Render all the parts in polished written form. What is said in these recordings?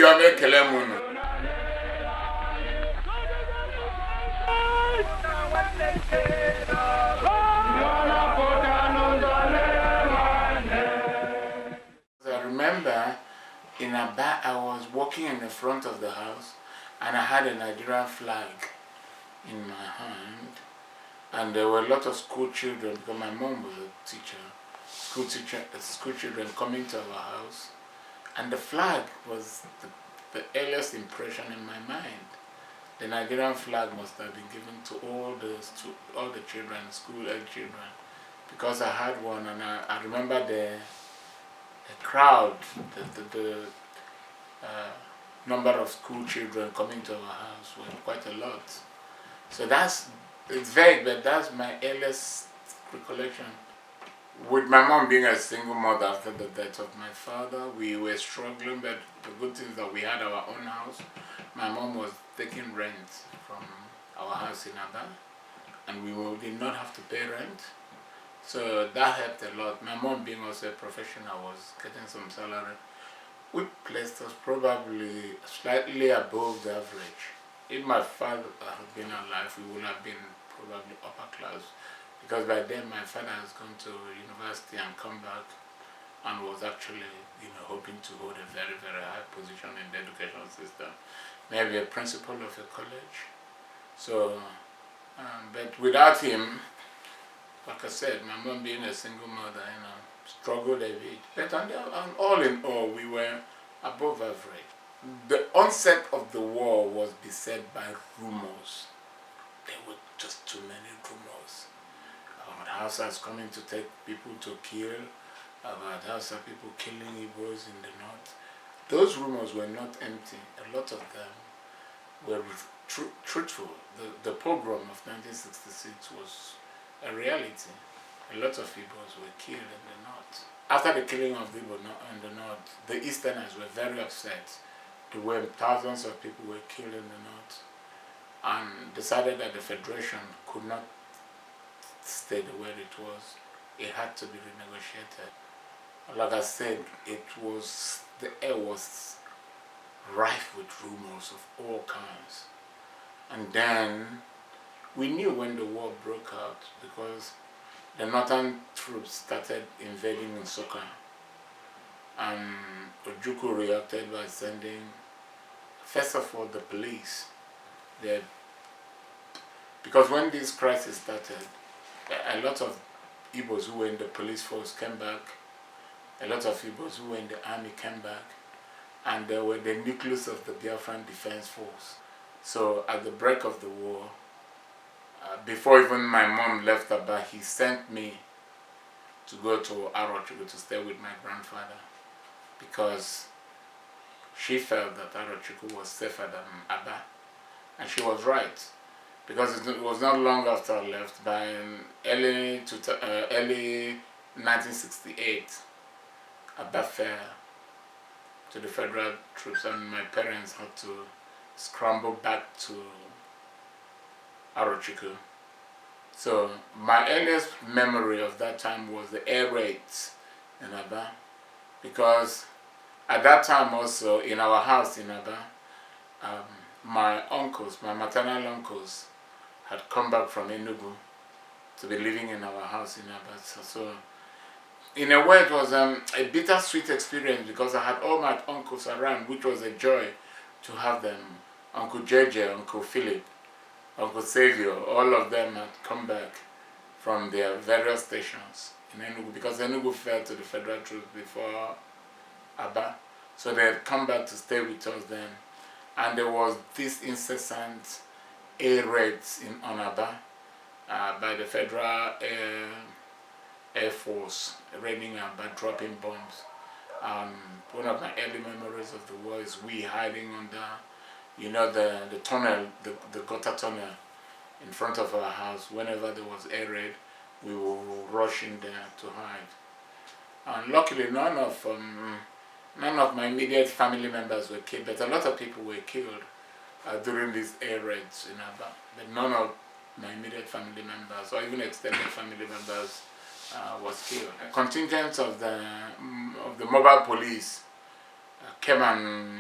ndị ọma ekele m unu. I remember in Aba, I was walking in the front of the house and I had a Nigerian flag in my hand, and there were a lot of school children, because my mom was a teacher, school children coming to our house, and the flag was the earliest impression in my mind. The Nigerian flag must have been given to all the children, school-age children, because I had one, and I remember the crowd, the number of school children coming to our house were quite a lot. So it's vague, but that's my earliest recollection. With my mom being a single mother after the death of my father, we were struggling, but the good thing is that we had our own house. My mom was taking rent from our house in Aba, and we did not have to pay rent. So that helped a lot. My mom being also a professional was getting some salary, which placed us probably slightly above the average. If my father had been alive, we would have been probably upper class, because by then my father has gone to university and come back and was actually, hoping to hold a very, very high position in the education system, maybe a principal of a college. So, but without him, like I said, my mom being a single mother, struggled a bit. But and all in all, we were above average. The onset of the war was beset by rumors. There were just too many rumors about Hausas coming to take people to kill, about Hausa people killing Igbos in the north. Those rumors were not empty. A lot of them were truthful. The pogrom of 1966 was a reality. A lot of Igbos were killed in the north. After the killing of the Igbo in the north, the Easterners were very upset. The way thousands of people were killed in the north, and decided that the Federation could not stay the way it was. It had to be renegotiated. Like I said, the air was rife with rumors of all kinds. And then we knew when the war broke out, because the northern troops started invading Nsukka, and Ojukwu reacted by sending, first of all, the police. Because when this crisis started, a lot of Igbos who were in the police force came back, a lot of Igbos who were in the army came back, and they were the nucleus of the Biafran Defense Force. So at the break of the war, before even my mom left Aba, he sent me to go to Arochukwu to stay with my grandfather, because she felt that Arochukwu was safer than Aba, and she was right, because it was not long after I left, by early 1968, Aba fell to the federal troops, and my parents had to scramble back to Arochukwu. So my earliest memory of that time was the air raids in Aba, because at that time also in our house in Aba, my maternal uncles had come back from Enugu to be living in our house in Aba. So in a way it was a bittersweet experience, because I had all my uncles around, which was a joy to have them. Uncle JJ, Uncle Philip, Uncle Savio, all of them had come back from their various stations in Enugu, because Enugu fell to the federal troops before Aba. So they had come back to stay with us then. And there was this incessant air raids on Aba by the Federal Air Force, raiding Aba, dropping bombs. One of my early memories of the war is we hiding under, the tunnel, the gutter tunnel in front of our house. Whenever there was air raid, we will rush in there to hide. And luckily, none of my immediate family members were killed, but a lot of people were killed during these air raids in Aba. But none of my immediate family members, or even extended family members, was killed. A contingent of the mobile police came and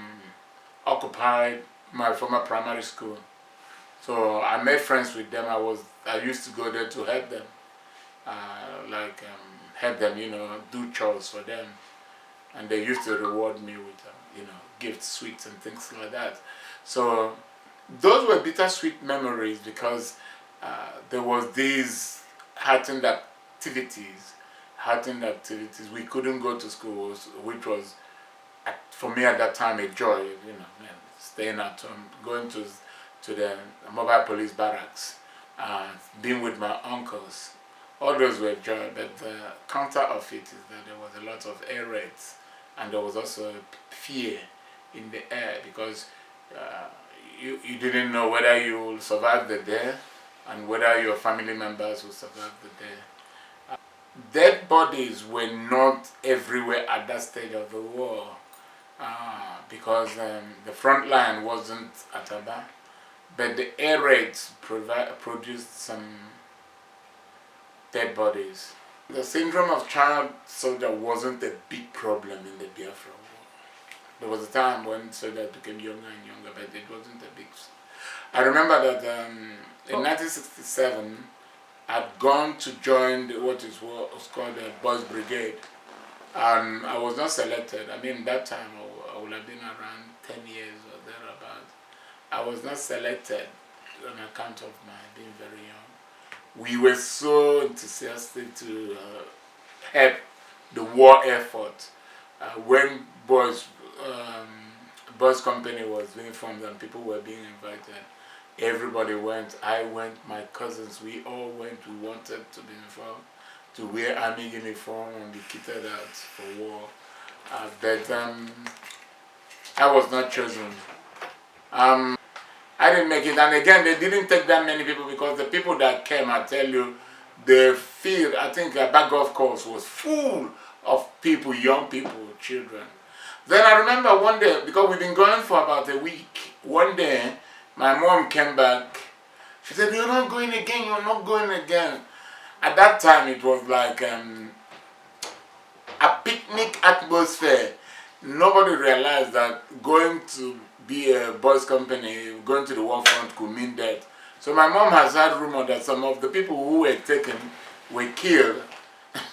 occupied my former primary school. So I made friends with them. I used to go there to help them, help them, do chores for them, and they used to reward me with, gifts, sweets, and things like that. So those were bittersweet memories because there was these heightened activities, We couldn't go to school, which was for me at that time a joy. Staying at home, going to the mobile police barracks, being with my uncles. All those were joy, but the counter of it is that there was a lot of air raids, and there was also fear in the air because you didn't know whether you will survive the day and whether your family members will survive the day. Dead bodies were not everywhere at that stage of the war because the front line wasn't at Aba, but the air raids produced some dead bodies. The syndrome of child soldier wasn't a big problem in the Biafra War. There was a time when soldiers became younger and younger, but it wasn't a big. I remember that in 1967, I'd gone to join what was called the Boys Brigade, and I was not selected. I mean, that time I would have been around 10 years or thereabouts. I was not selected on account of my being very young. We were so enthusiastic to help the war effort. When Boys Company was being formed and people were being invited, everybody went. I went, my cousins, we all went. We wanted to be involved, to wear army uniform and be kitted out for war. But I was not chosen. I didn't make it, and again, they didn't take that many people because the people that came, I tell you, the field, I think Aba Golf Course was full of people, young people, children. Then I remember one day, because we've been going for about a week, one day, my mom came back. She said, "You're not going again, you're not going again." At that time, it was like a picnic atmosphere. Nobody realized that going to be a boys' company, going to the war front could mean death. So my mom has had rumor that some of the people who were taken were killed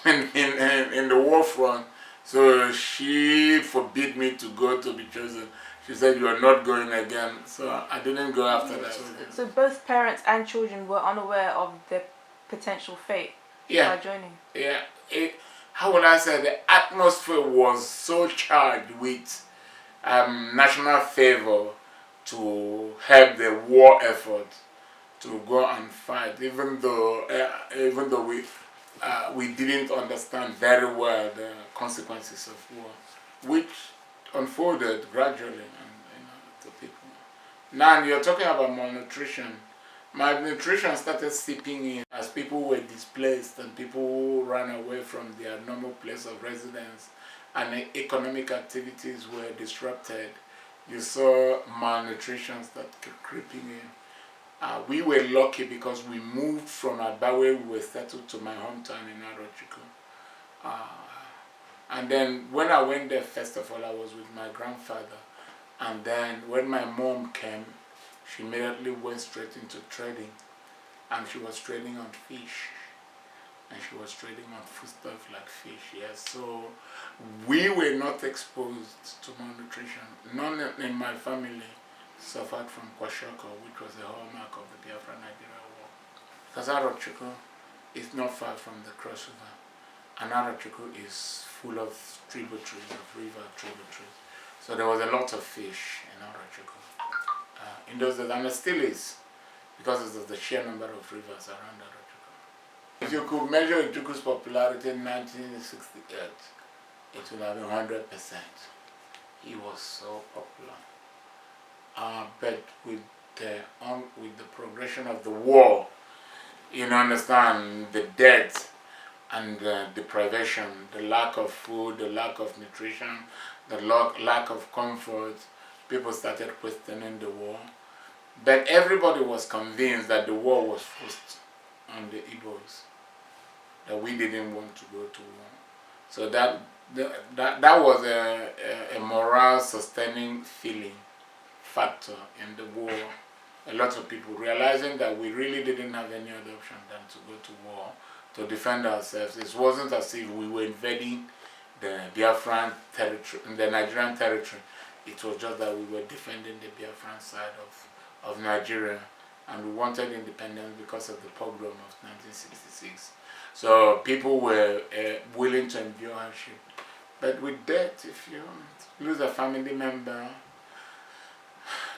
in the war front. So she forbid me to go to be chosen. She said, "You are not going again." So I didn't go after that. So both parents and children were unaware of their potential fate by joining? Yeah. How would I say, the atmosphere was so charged with national favor to help the war effort to go and fight, even though we didn't understand very well the consequences of war, which unfolded gradually to people. Now you're talking about malnutrition. Malnutrition started seeping in as people were displaced and people ran away from their normal place of residence and economic activities were disrupted. You saw malnutrition start creeping in. We were lucky because we moved from Aba, where we were settled, to my hometown in Arochukwu. And then when I went there, first of all, I was with my grandfather. And then when my mom came, she immediately went straight into trading. And she was trading on fish. And she was trading on foodstuff like fish, yes. So we were not exposed to malnutrition. None in my family suffered from kwashiorkor, which was a hallmark of the Biafra Nigerian War. Because Arochukwu is not far from the Cross River. And Arochukwu is full of tributaries, of river tributaries. So there was a lot of fish in Arochukwu. In those days, and it still is, because of the sheer number of rivers around Arochukwu. If you could measure Ichukwu's popularity in 1968, it would have been 100%. He was so popular. But with the progression of the war, you understand, the death and the deprivation, the lack of food, the lack of nutrition, the lack of comfort, people started questioning the war. But everybody was convinced that the war was forced on the Igbos, that we didn't want to go to war. So that was a morale sustaining feeling factor in the war. A lot of people realizing that we really didn't have any other option than to go to war to defend ourselves. It wasn't as if we were invading the Biafran territory, the Nigerian territory. It was just that we were defending the Biafran side of Nigeria, and we wanted independence because of the pogrom of 1966. So people were willing to endure hardship. But with death, if you lose a family member,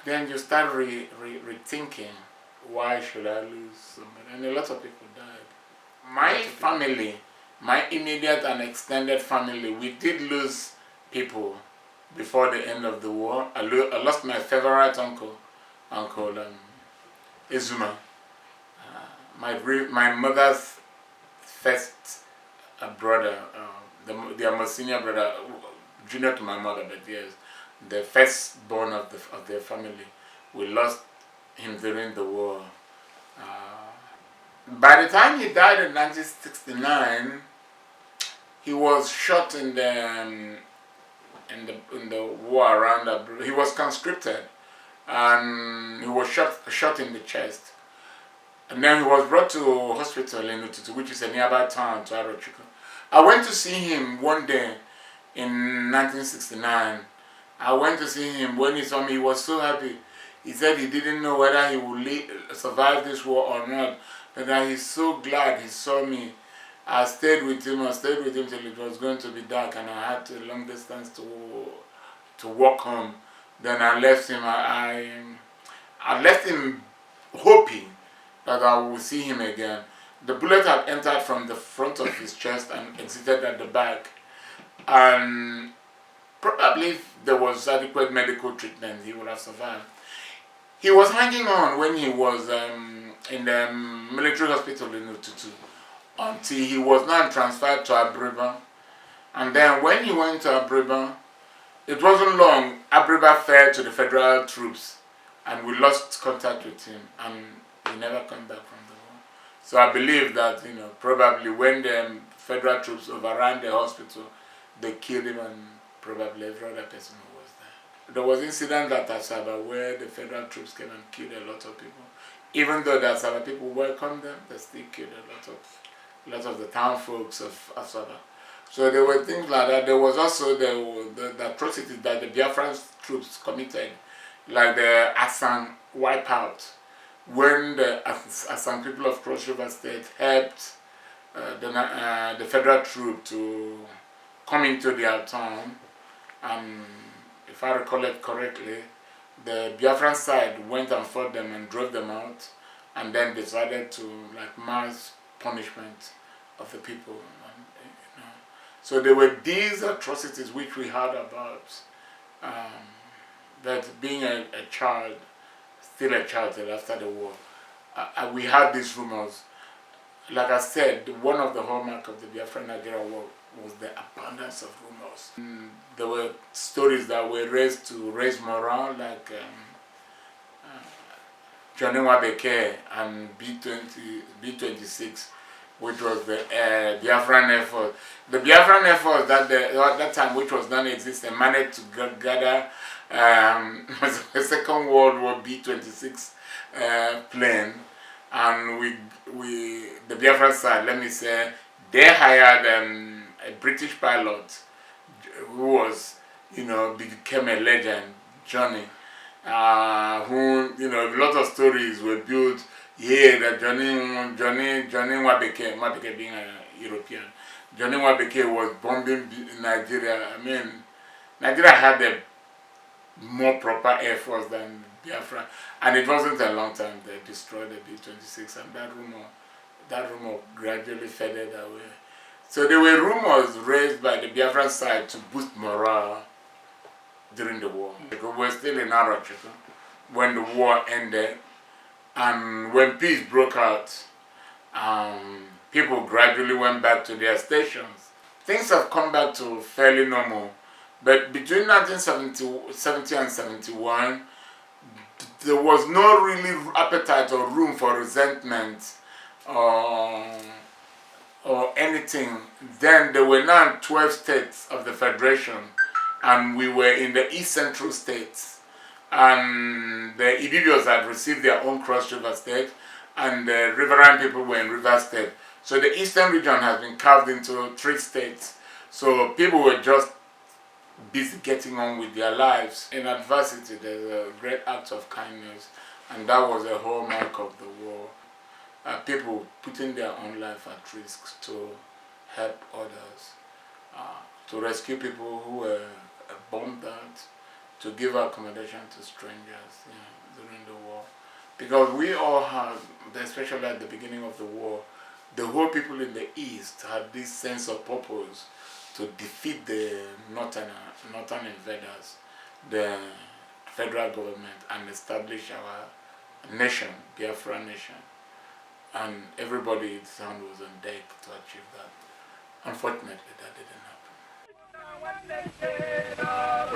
then you start rethinking, why should I lose somebody? And a lot of people died. My family, my immediate and extended family, we did lose people before the end of the war. I lost my favorite uncle Izuma. My mother's first brother, their most senior brother, junior to my mother, but yes, the firstborn of their family. We lost him during the war. By the time he died in 1969, he was shot in the war around. He was conscripted, and he was shot in the chest. And then he was brought to hospital in Ututu, which is a nearby town to Arochukwu. I went to see him one day in 1969. I went to see him. When he saw me, he was so happy. He said he didn't know whether he would survive this war or not, but that he's so glad he saw me. I stayed with him till it was going to be dark, and I had a long distance to walk home. Then I left him. I left him hoping that I would see him again. The bullet had entered from the front of his chest and exited at the back. And probably if there was adequate medical treatment, he would have survived. He was hanging on when he was in the military hospital in Ututu until he was now transferred to Abriba. And then when he went to Abriba, it wasn't long. Abriba fell to the federal troops, and we lost contact with him, and he never came back from the war. So I believe that, probably when the federal troops overran the hospital, they killed him, and probably every other person who was there. There was incident at Asaba where the federal troops came and killed a lot of people. Even though the Asaba people welcomed them, they still killed a lot of the town folks of Asaba. So there were things like that. There was also the atrocities that the Biafran troops committed, like the Asan wipeout, when the Asan people of Cross River State helped the federal troop to come into their town, and if I recall it correctly, the Biafran side went and fought them and drove them out, and then decided to mass punishment of the people. So there were these atrocities which we heard about, that being a child, still a child till after the war, we had these rumors. Like I said, one of the hallmarks of the Biafra Nigeria war was the abundance of rumors. There were stories that were raised to raise morale, like Johnny Wabeke and B26, which was the Biafran effort. The Biafran effort at that time, which was non-existent, managed to gather the Second World War B26 plane, and the Biafran side, let me say, they hired a British pilot who was, became a legend, Johnny, who, a lot of stories were built. Yeah, that Johnny Wabeke being a European, Johnny Wabeke was bombing Nigeria. I mean, Nigeria had a more proper air force than Biafra, and it wasn't a long time they destroyed the B-26, and that rumor gradually faded away. So there were rumors raised by the Biafran side to boost morale during the war. Because we were still in Arochukwu when the war ended. And when peace broke out, people gradually went back to their stations. Things have come back to fairly normal, but between 1970 and 71, there was no really appetite or room for resentment or anything. Then there were now 12 states of the Federation, and we were in the East Central states. and the Ibibios had received their own Cross River State, and the riverine people were in River State. So the eastern region has been carved into 3 states. So people were just busy getting on with their lives. In adversity, there's a great act of kindness, and that was a hallmark of the war. People putting their own life at risk to help others, to rescue people who were bombed out, to give accommodation to strangers, during the war. Because we all had, especially at the beginning of the war, the whole people in the East had this sense of purpose to defeat the northern invaders, the federal government, and establish our nation, Biafra nation. And everybody's hand was on deck to achieve that. Unfortunately, that didn't happen.